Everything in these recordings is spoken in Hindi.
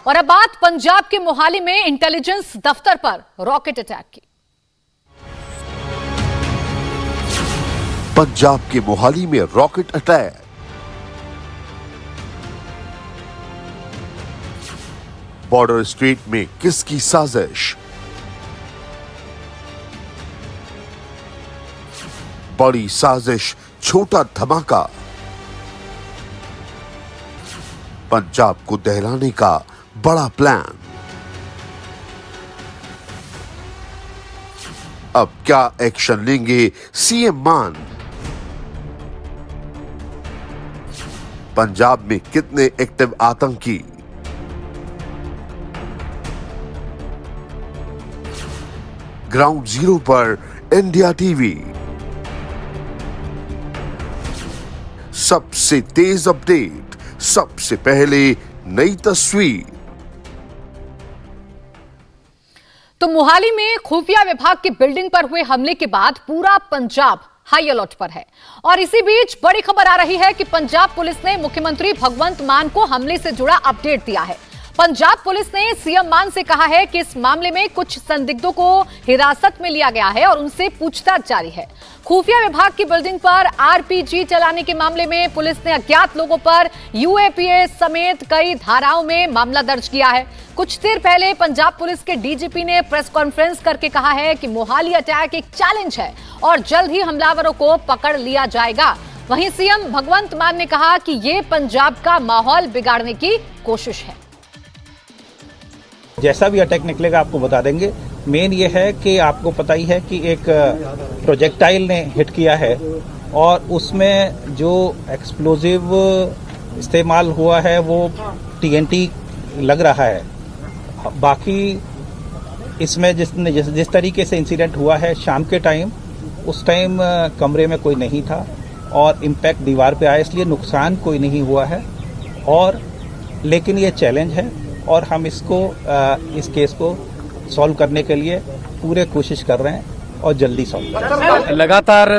और अब बात पंजाब के मोहाली में इंटेलिजेंस दफ्तर पर रॉकेट अटैक की। पंजाब के मोहाली में रॉकेट अटैक। बॉर्डर स्टेट में किसकी साजिश? बड़ी साजिश, छोटा धमाका। पंजाब को दहलाने का बड़ा प्लान। अब क्या एक्शन लेंगे सीएम मान? पंजाब में कितने एक्टिव आतंकी? ग्राउंड जीरो पर इंडिया टीवी। सबसे तेज अपडेट, सबसे पहले नई तस्वीर। तो मोहाली में खुफिया विभाग की बिल्डिंग पर हुए हमले के बाद पूरा पंजाब हाई अलर्ट पर है। और इसी बीच बड़ी खबर आ रही है कि पंजाब पुलिस ने मुख्यमंत्री भगवंत मान को हमले से जुड़ा अपडेट दिया है। पंजाब पुलिस ने सीएम मान से कहा है कि इस मामले में कुछ संदिग्धों को हिरासत में लिया गया है और उनसे पूछताछ जारी है। खुफिया विभाग की बिल्डिंग पर आरपीजी चलाने के मामले में पुलिस ने अज्ञात लोगों पर यूएपीए समेत कई धाराओं में मामला दर्ज किया है। कुछ देर पहले पंजाब पुलिस के डीजीपी ने प्रेस कॉन्फ्रेंस करके कहा है कि मोहाली अटैक एक चैलेंज है और जल्द ही हमलावरों को पकड़ लिया जाएगा। वहीं सीएम भगवंत मान ने कहा कि ये पंजाब का माहौल बिगाड़ने की कोशिश है। जैसा भी अटैक निकलेगा आपको बता देंगे। मेन ये है कि आपको पता ही है कि एक प्रोजेक्टाइल ने हिट किया है और उसमें जो एक्सप्लोजिव इस्तेमाल हुआ है वो टीएनटी लग रहा है। बाकी इसमें जिस तरीके से इंसिडेंट हुआ है शाम के टाइम, उस टाइम कमरे में कोई नहीं था और इम्पैक्ट दीवार पे आया, इसलिए नुकसान कोई नहीं हुआ है। और लेकिन ये चैलेंज है और हम इस केस को सॉल्व करने के लिए पूरे कोशिश कर रहे हैं और जल्दी सॉल्व करेंगे। लगातार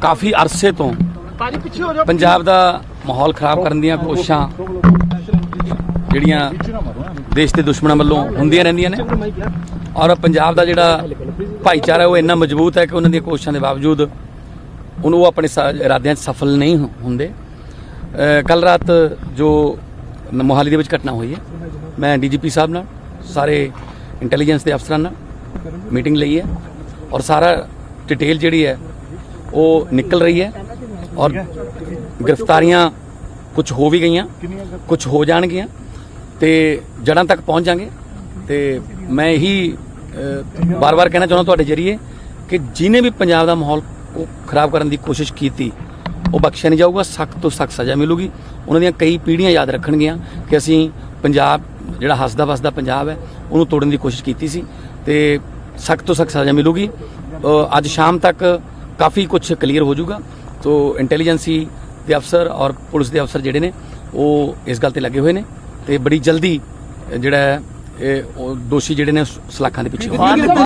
काफी अरसे तो पंजाब दा माहौल खराब करने ਦੀਆਂ ਕੋਸ਼ਿਸ਼ਾਂ ਜਿਹੜੀਆਂ ਦੇਸ਼ ਦੇ ਦੁਸ਼ਮਣਾਂ ਵੱਲੋਂ ਹੁੰਦੀਆਂ ਰਹਿੰਦੀਆਂ ਨੇ ਔਰ ਪੰਜਾਬ ਦਾ ਜਿਹੜਾ ਭਾਈਚਾਰਾ ਉਹ ਇੰਨਾ ਮਜ਼ਬੂਤ ਹੈ ਕਿ ਉਹਨਾਂ ਦੀਆਂ ਕੋਸ਼ਿਸ਼ਾਂ ਦੇ ਬਾਵਜੂਦ ਉਹ ਆਪਣੇ ਇਰਾਦਿਆਂ 'ਚ ਸਫਲ ਨਹੀਂ ਹੁੰਦੇ। ਕੱਲ ਰਾਤ ਜੋ मोहाली ਦੇ ਵਿੱਚ ਘਟਨਾ ਹੋਈ ਹੈ, ਮੈਂ ਡੀਜੀਪੀ ਸਾਹਿਬ ਨਾਲ ਸਾਰੇ ਇੰਟੈਲੀਜੈਂਸ ਦੇ ਅਫਸਰਾਂ ਨਾਲ ਮੀਟਿੰਗ ਲਈ ਹੈ ਔਰ ਸਾਰਾ डिटेल ਜਿਹੜੀ ਹੈ ਉਹ ਨਿਕਲ ਰਹੀ ਹੈ ਔਰ ਗ੍ਰਿਫਤਾਰੀਆਂ ਕੁਝ ਹੋ ਵੀ ਗਈਆਂ, ਕੁਝ ਹੋ ਜਾਣਗੀਆਂ ਤੇ ਜੜਾਂ ਤੱਕ ਪਹੁੰਚ ਜਾਣਗੇ। ਤੇ ਮੈਂ ਇਹੀ ਬਾਰ-ਬਾਰ ਕਹਿਣਾ ਚਾਹੁੰਦਾ ਤੁਹਾਡੇ ਜਰੀਏ ਕਿ ਜਿਹਨੇ ਵੀ ਪੰਜਾਬ ਦਾ ਮਾਹੌਲ ਖਰਾਬ ਕਰਨ ਦੀ ਕੋਸ਼ਿਸ਼ ਕੀਤੀ ਉਹ ਬਖਸ਼ਿਆ ਨਹੀਂ ਜਾਊਗਾ। ਸਖਤ ਤੋਂ ਸਖਤ ਸਜ਼ਾ ਮਿਲੂਗੀ। ਉਹਨਾਂ ਦੀਆਂ ਕਈ ਪੀੜ੍ਹੀਆਂ ਯਾਦ ਰੱਖਣਗੀਆਂ ਕਿ ਅਸੀਂ ਪੰਜਾਬ ਜਿਹੜਾ ਹੱਸਦਾ ਵਸਦਾ ਪੰਜਾਬ ਹੈ ਉਹਨੂੰ ਤੋੜਨ ਦੀ ਕੋਸ਼ਿਸ਼ ਕੀਤੀ ਸੀ ਤੇ ਸਖਤ ਤੋਂ ਸਖਤ ਸਜ਼ਾ ਮਿਲੂਗੀ। ਅੱਜ ਸ਼ਾਮ ਤੱਕ ਕਾਫੀ ਕੁਝ ਕਲੀਅਰ ਹੋ ਜਾਊਗਾ। तो इंटैलीजेंसी ਦੇ ਅਫਸਰ ਔਰ ਪੁਲਿਸ ਦੇ ਅਫਸਰ ਜਿਹੜੇ ਨੇ ਉਹ ਇਸ ਗੱਲ ਤੇ ਲੱਗੇ ਹੋਏ ਨੇ ਤੇ ਬੜੀ ਜਲਦੀ ਜਿਹੜਾ ਦੋਸ਼ੀ ਜਿਹੜੇ ਨੇ ਸਲਾਖਾਂ ਦੇ ਪਿੱਛੇ ਹੋਣਗੇ।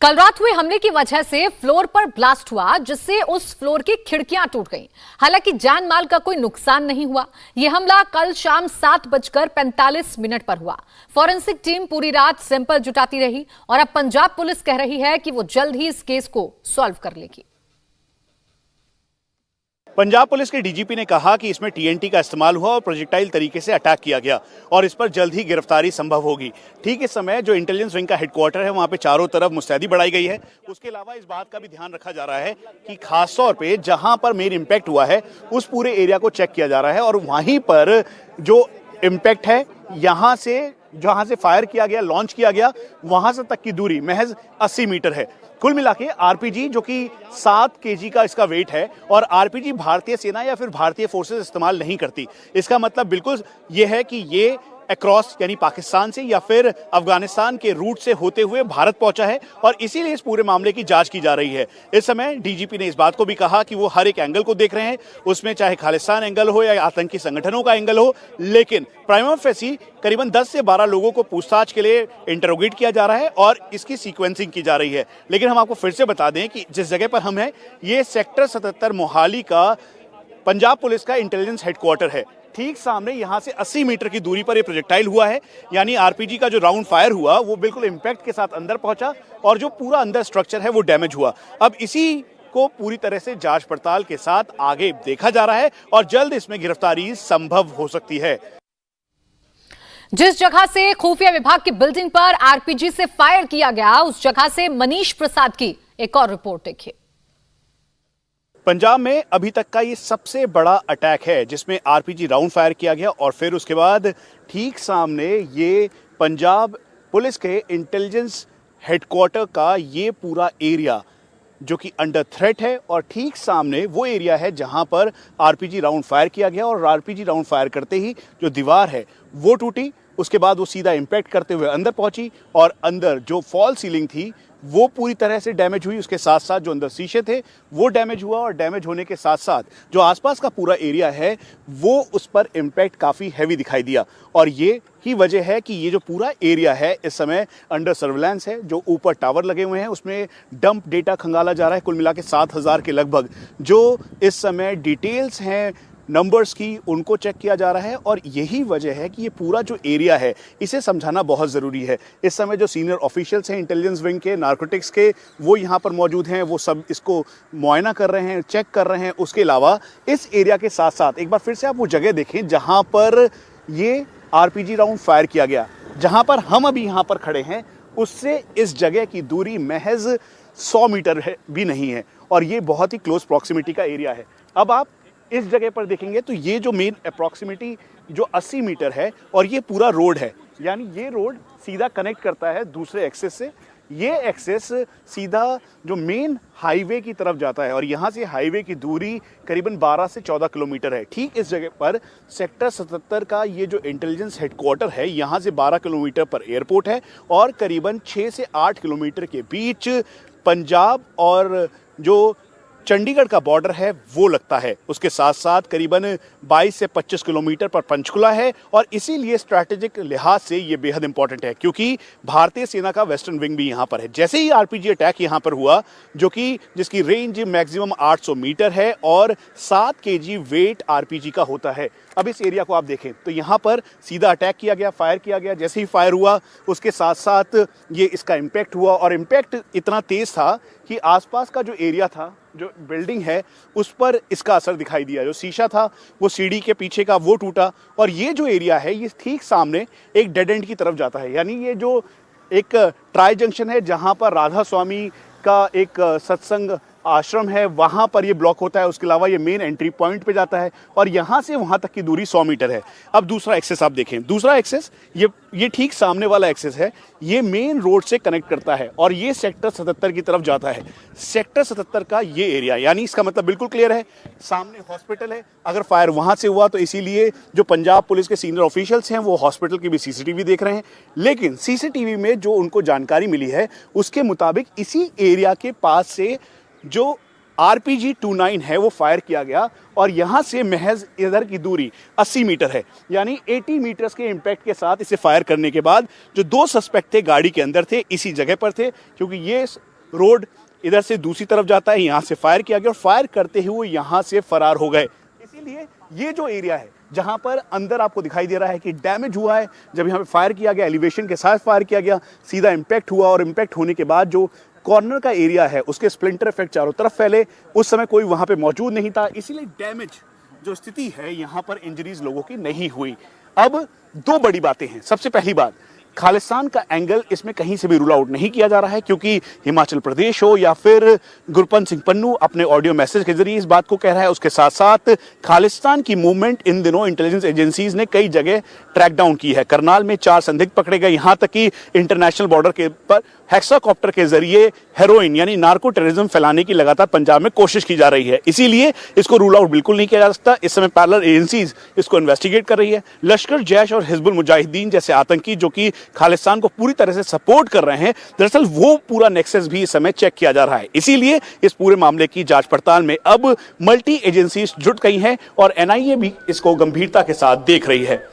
कल रात हुए हमले की वजह से फ्लोर पर ब्लास्ट हुआ जिससे उस फ्लोर की खिड़कियां टूट गईं। हालांकि जान माल का कोई नुकसान नहीं हुआ। यह हमला कल शाम 7:45 पर हुआ। फॉरेंसिक टीम पूरी रात सैंपल जुटाती रही और अब पंजाब पुलिस कह रही है कि वो जल्द ही इस केस को सॉल्व कर लेगी। पंजाब पुलिस के डीजीपी ने कहा कि इसमें टीएनटी का इस्तेमाल हुआ और प्रोजेक्टाइल तरीके से अटैक किया गया और इस पर जल्द ही गिरफ्तारी संभव होगी। ठीक इस समय जो इंटेलिजेंस विंग का हेडक्वार्टर है वहां पे चारों तरफ मुस्तैदी बढ़ाई गई है। उसके अलावा इस बात का भी ध्यान रखा जा रहा है कि खास तौर पे जहां पर मेन इम्पैक्ट हुआ है उस पूरे एरिया को चेक किया जा रहा है और वहीं पर जो इम्पैक्ट है जहां से फायर किया गया, लॉन्च किया गया, वहां से तक की दूरी महज 80 मीटर है। कुल मिला के आरपीजी जो कि 7 केजी का इसका वेट है और आरपीजी भारतीय सेना या फिर भारतीय फोर्सेस इस्तेमाल नहीं करती। इसका मतलब बिल्कुल ये है कि ये अक्रॉस यानी पाकिस्तान से या फिर अफगानिस्तान के रूट से होते हुए भारत पहुंचा है और इसीलिए इस पूरे मामले की जांच की जा रही है। इस समय डीजीपी ने इस बात को भी कहा कि वो हर एक एंगल को देख रहे हैं, उसमें चाहे खालिस्तान एंगल हो या आतंकी संगठनों का एंगल हो, लेकिन प्राइमा फेसी करीबन 10 से 12 लोगों को पूछताछ के लिए इंटरोगेट किया जा रहा है और इसकी सीक्वेंसिंग की जा रही है। लेकिन हम आपको फिर से बता दें कि जिस जगह पर हम हैं ये सेक्टर 77 मोहाली का पंजाब पुलिस का इंटेलिजेंस हेडक्वार्टर है। ठीक सामने यहां से 80 मीटर की दूरी पर यह प्रोजेक्टाइल हुआ है, यानी आरपीजी का जो राउंड फायर हुआ वो बिल्कुल इंपैक्ट के साथ अंदर पहुंचा और जो पूरा अंदर स्ट्रक्चर है वो डैमेज हुआ। अब इसी को पूरी तरह से जांच पड़ताल के साथ आगे देखा जा रहा है और जल्द इसमें गिरफ्तारी संभव हो सकती है। जिस जगह से खुफिया विभाग की बिल्डिंग पर आरपीजी से फायर किया गया, उस जगह से मनीष प्रसाद की एक और रिपोर्ट देखिए। पंजाब में अभी तक का ये सबसे बड़ा अटैक है जिसमें आरपीजी राउंड फायर किया गया और फिर उसके बाद ठीक सामने ये पंजाब पुलिस के इंटेलिजेंस हेडक्वार्टर का ये पूरा एरिया जो कि अंडर थ्रेट है और ठीक सामने वो एरिया है जहां पर आरपीजी राउंड फायर किया गया और आरपीजी राउंड फायर करते ही जो दीवार है वो टूटी, उसके बाद वो सीधा इंपैक्ट करते हुए अंदर पहुंची और अंदर जो फॉल सीलिंग थी वो पूरी तरह से डैमेज हुई। उसके साथ साथ जो अंदर शीशे थे वो डैमेज हुआ और डैमेज होने के साथ साथ जो आसपास का पूरा एरिया है वो उस पर इम्पैक्ट काफ़ी हैवी दिखाई दिया और ये ही वजह है कि ये जो पूरा एरिया है इस समय अंडर सर्विलांस है। जो ऊपर टावर लगे हुए हैं उसमें डंप डेटा खंगाला जा रहा है, कुल मिला के 7,000 के लगभग जो इस समय डिटेल्स हैं नंबर्स की उनको चेक किया जा रहा है और यही वजह है कि ये पूरा जो एरिया है इसे समझाना बहुत ज़रूरी है। इस समय जो सीनियर ऑफिशियल्स हैं इंटेलिजेंस विंग के, नारकोटिक्स के, वो यहाँ पर मौजूद हैं, वो सब इसको मुआयना कर रहे हैं, चेक कर रहे हैं। उसके अलावा इस एरिया के साथ साथ एक बार फिर से आप वो जगह देखें जहाँ पर ये आरपीजी राउंड फायर किया गया, जहाँ पर हम अभी यहाँ पर खड़े हैं उससे इस जगह की दूरी महज 100 मीटर है भी नहीं है और ये बहुत ही क्लोज प्रॉक्सिमिटी का एरिया है। अब आप इस जगह पर देखेंगे तो ये जो मेन अप्रॉक्सिमिटी जो 80 मीटर है और ये पूरा रोड है, यानी ये रोड सीधा कनेक्ट करता है दूसरे एक्सेस से। ये एक्सेस सीधा जो मेन हाईवे की तरफ जाता है और यहाँ से हाईवे की दूरी करीबन 12 से 14 किलोमीटर है। ठीक इस जगह पर सेक्टर 77 का ये जो इंटेलिजेंस हेडक्वार्टर है, यहाँ से 12 किलोमीटर पर एयरपोर्ट है और करीबन 6 से 8 किलोमीटर के बीच पंजाब और जो चंडीगढ़ का बॉर्डर है वो लगता है। उसके साथ साथ करीबन 22 से 25 किलोमीटर पर पंचकुला है और इसीलिए स्ट्रैटेजिक लिहाज से ये बेहद इंपॉर्टेंट है क्योंकि भारतीय सेना का वेस्टर्न विंग भी यहाँ पर है। जैसे ही आरपीजी अटैक यहाँ पर हुआ जो कि जिसकी रेंज मैक्सिमम 800 मीटर है और 7 केजी वेट आरपीजी का होता है। अब इस एरिया को आप देखें तो यहाँ पर सीधा अटैक किया गया, फायर किया गया। जैसे ही फायर हुआ उसके साथ साथ ये इसका इम्पैक्ट हुआ और इम्पैक्ट इतना तेज था कि आसपास का जो एरिया था, जो बिल्डिंग है, उस पर इसका असर दिखाई दिया। जो शीशा था वो सीढ़ी के पीछे का वो टूटा और ये जो एरिया है ये ठीक सामने एक डेड एंड की तरफ जाता है, यानी ये जो एक ट्राई जंक्शन है जहाँ पर राधा स्वामी का एक सत्संग आश्रम है वहाँ पर ये ब्लॉक होता है। उसके अलावा ये मेन एंट्री पॉइंट पे जाता है और यहाँ से वहाँ तक की दूरी 100 मीटर है। अब दूसरा एक्सेस आप देखें, दूसरा एक्सेस ये ठीक सामने वाला एक्सेस है, ये मेन रोड से कनेक्ट करता है और ये सेक्टर 77 की तरफ जाता है। सेक्टर 77 का ये एरिया, यानी इसका मतलब बिल्कुल क्लियर है, सामने हॉस्पिटल है। अगर फायर वहाँ से हुआ तो इसीलिए जो पंजाब पुलिस के सीनियर ऑफिशियल्स हैं वो हॉस्पिटल की भी सीसीटीवी देख रहे हैं, लेकिन सीसीटीवी में जो उनको जानकारी मिली है उसके मुताबिक इसी एरिया के पास से जो RPG-29 है वो फायर किया गया और यहां से महज इधर की दूरी 80 मीटर है, यानी 80 मीटर्स के इंपैक्ट के साथ इसे फायर करने के बाद जो 2 सस्पेक्ट थे गाड़ी के अंदर थे, इसी जगह पर थे क्योंकि ये रोड इधर से दूसरी तरफ जाता है। यहां से फायर किया गया और फायर करते हुए यहां से फरार हो गए। इसीलिए ये जो एरिया है जहां पर अंदर आपको दिखाई दे रहा है कि डैमेज हुआ है, जब यहां पे फायर किया गया, एलिवेशन के साथ फायर किया गया, सीधा इंपैक्ट हुआ और इंपैक्ट होने के बाद जो कॉर्नर का एरिया है उसके स्प्लिंटर इफेक्ट चारों तरफ फैले। उस समय कोई वहां पे मौजूद नहीं था, इसीलिए डैमेज जो स्थिति है यहां पर इंजरीज लोगों की नहीं हुई। अब 2 बड़ी बातें हैं। सबसे पहली बात, खालिस्तान का एंगल इसमें कहीं से भी रूल आउट नहीं किया जा रहा है क्योंकि हिमाचल प्रदेश हो या फिर गुरपंत सिंह पन्नू अपने ऑडियो मैसेज के जरिए इस बात को कह रहा है। उसके साथ साथ खालिस्तान की मूवमेंट इन दिनों इंटेलिजेंस एजेंसीज ने कई जगह ट्रैक डाउन की है। करनाल में 4 संदिग्ध पकड़े गए, यहां तक कि इंटरनेशनल बॉर्डर के पर हेक्साकॉप्टर के जरिए हेरोइन यानी नार्को टेररिज्म फैलाने की लगातार पंजाब में कोशिश की जा रही है। इसीलिए इसको रूल आउट बिल्कुल नहीं किया जा सकता। इस समय पैरेलल एजेंसीज इसको इन्वेस्टिगेट कर रही है। लश्कर, जैश और हिजबुल मुजाहिदीन जैसे आतंकी जो कि खालिस्तान को पूरी तरह से सपोर्ट कर रहे हैं, दरअसल वो पूरा नेक्सस भी इस समय चेक किया जा रहा है। इसीलिए इस पूरे मामले की जांच पड़ताल में अब मल्टी एजेंसीज जुट गई हैं और NIA भी इसको गंभीरता के साथ देख रही है।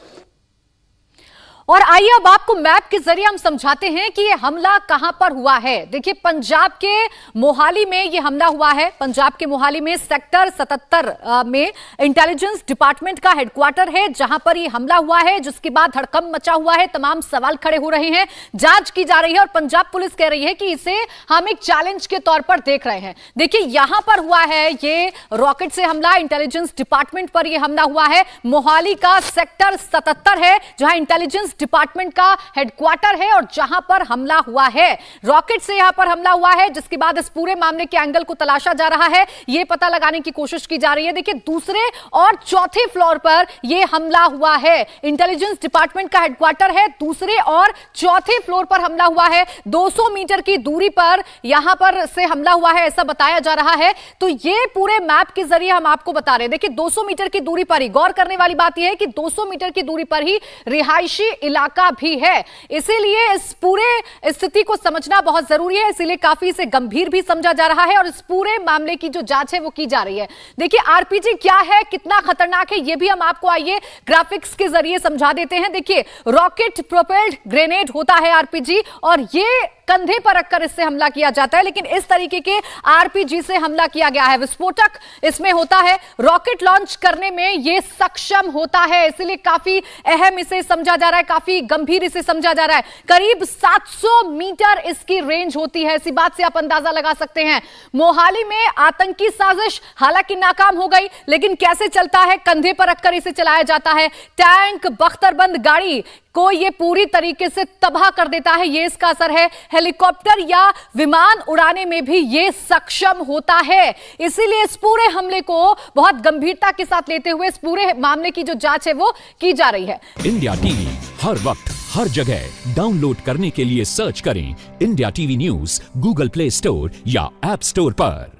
और आइए अब आपको मैप के जरिए हम समझाते हैं कि ये हमला कहां पर हुआ है। देखिए, पंजाब के मोहाली में ये हमला हुआ है। पंजाब के मोहाली में सेक्टर 77 में इंटेलिजेंस डिपार्टमेंट का हेडक्वार्टर है, जहां पर ये हमला हुआ है, जिसके बाद हड़कंप मचा हुआ है। तमाम सवाल खड़े हो रहे हैं, जांच की जा रही है और पंजाब पुलिस कह रही है कि इसे हम एक चैलेंज के तौर पर देख रहे हैं। देखिए, यहां पर हुआ है ये रॉकेट से हमला, इंटेलिजेंस डिपार्टमेंट पर यह हमला हुआ है। मोहाली का सेक्टर 77 है, जहां इंटेलिजेंस डिपार्टमेंट का हेडक्वार्टर है और जहां पर हमला हुआ है, रॉकेट से यहां पर हमला हुआ है, जिसके बाद इस पूरे मामले के एंगल को तलाशा जा रहा है, यह पता लगाने की कोशिश की जा रही है। देखिए, दूसरे और चौथे फ्लोर पर यह हमला हुआ है। इंटेलिजेंस डिपार्टमेंट का हेडक्वार्टर है, दूसरे और चौथे फ्लोर पर हमला हुआ है। 200 मीटर की दूरी पर यहां पर से हमला हुआ है, ऐसा बताया जा रहा है। तो यह पूरे मैप के जरिए हम आपको बता रहे हैं। देखिए, 200 मीटर की दूरी पर ही, गौर करने वाली बात यह है कि 200 मीटर की दूरी पर ही रिहायशी इलाका भी है। इसीलिए इस पूरे स्थिति को समझना बहुत जरूरी है, इसीलिए काफी इसे गंभीर भी समझा जा रहा है और इस पूरे मामले की जो जांच है वो की जा रही है। देखिए, आरपीजी क्या है, कितना खतरनाक है, ये भी हम आपको आइए ग्राफिक्स के जरिए समझा देते हैं। देखिए, रॉकेट प्रोपेल्ड ग्रेनेड होता है आरपीजी, और ये कंधे पर रखकर इससे हमला किया जाता है, लेकिन इस तरीके के आरपीजी से हमला किया गया है। विस्फोटक इसमें होता है, रॉकेट लॉन्च करने में यह सक्षम होता है, इसलिए काफी अहम इसे समझा जा रहा है, काफी गंभीर इसे समझा जा रहा है। करीब 700 मीटर इसकी रेंज होती है, इसी बात से आप अंदाजा लगा सकते हैं। मोहाली में आतंकी साजिश हालांकि नाकाम हो गई, लेकिन कैसे चलता है, कंधे पर रखकर इसे चलाया जाता है। टैंक, बख्तरबंद गाड़ी को ये पूरी तरीके से तबाह कर देता है, ये इसका असर है। हेलीकॉप्टर या विमान उड़ाने में भी ये सक्षम होता है। इसीलिए इस पूरे हमले को बहुत गंभीरता के साथ लेते हुए इस पूरे मामले की जो जांच है वो की जा रही है। इंडिया टीवी हर वक्त हर जगह डाउनलोड करने के लिए सर्च करें India TV news Google play store या ऐप स्टोर पर।